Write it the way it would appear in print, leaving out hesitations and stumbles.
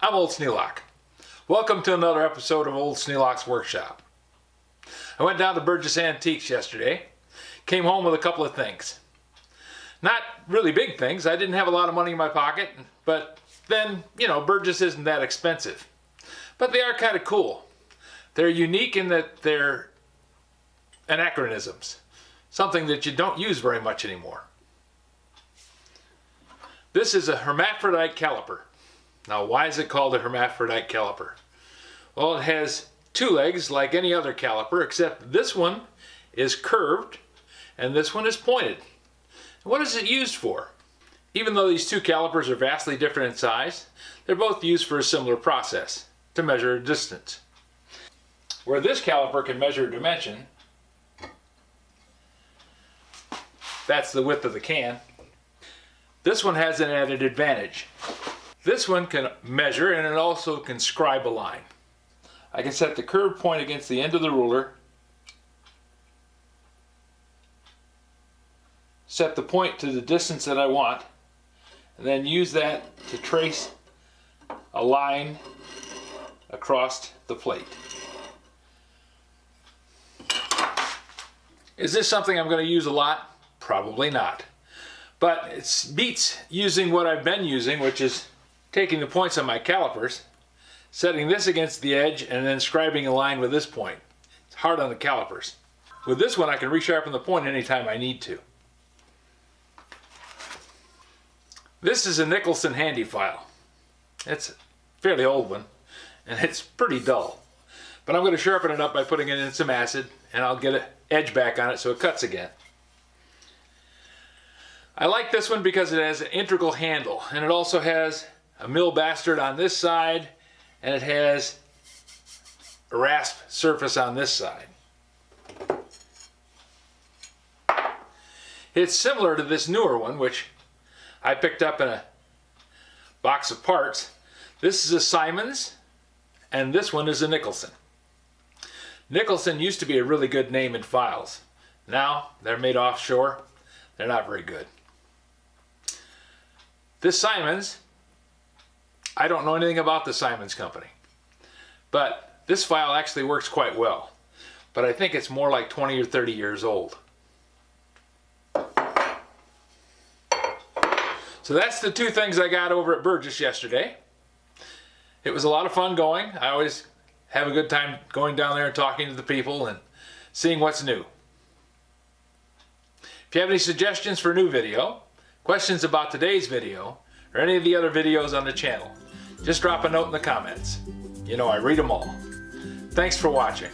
I'm Old Sneelock. Welcome to another episode of Old Sneelock's Workshop. I went down to Burgess Antiques yesterday, came home with a couple of things. Not really big things, I didn't have a lot of money in my pocket, but then, Burgess isn't that expensive. But they are kind of cool. They're unique in that they're anachronisms, something that you don't use very much anymore. This is a hermaphrodite caliper. Now, why is it called a hermaphrodite caliper? Well, it has two legs like any other caliper, except this one is curved and this one is pointed. What is it used for? Even though these two calipers are vastly different in size, they're both used for a similar process, to measure a distance. Where this caliper can measure a dimension, that's the width of the can, this one has an added advantage. This one can measure and it also can scribe a line. I can set the curved point against the end of the ruler, set the point to the distance that I want, and then use that to trace a line across the plate. Is this something I'm going to use a lot? Probably not. But it beats using what I've been using, which is taking the points on my calipers, setting this against the edge, and then scribing a line with this point. It's hard on the calipers. With this one, I can resharpen the point anytime I need to. This is a Nicholson handy file. It's a fairly old one, and it's pretty dull. But I'm going to sharpen it up by putting it in some acid, and I'll get an edge back on it so it cuts again. I like this one because it has an integral handle, and it also has a mill bastard on this side, and it has a rasp surface on this side. It's similar to this newer one, which I picked up in a box of parts. This is a Simons, and this one is a Nicholson. Nicholson used to be a really good name in files. Now they're made offshore. They're not very good. This Simons, I don't know anything about the Simons company, but this file actually works quite well. But I think it's more like 20 or 30 years old. So that's the two things I got over at Burgess yesterday. It was a lot of fun going. I always have a good time going down there and talking to the people and seeing what's new. If you have any suggestions for a new video, questions about today's video, or any of the other videos on the channel, just drop a note in the comments. I read them all. Thanks for watching.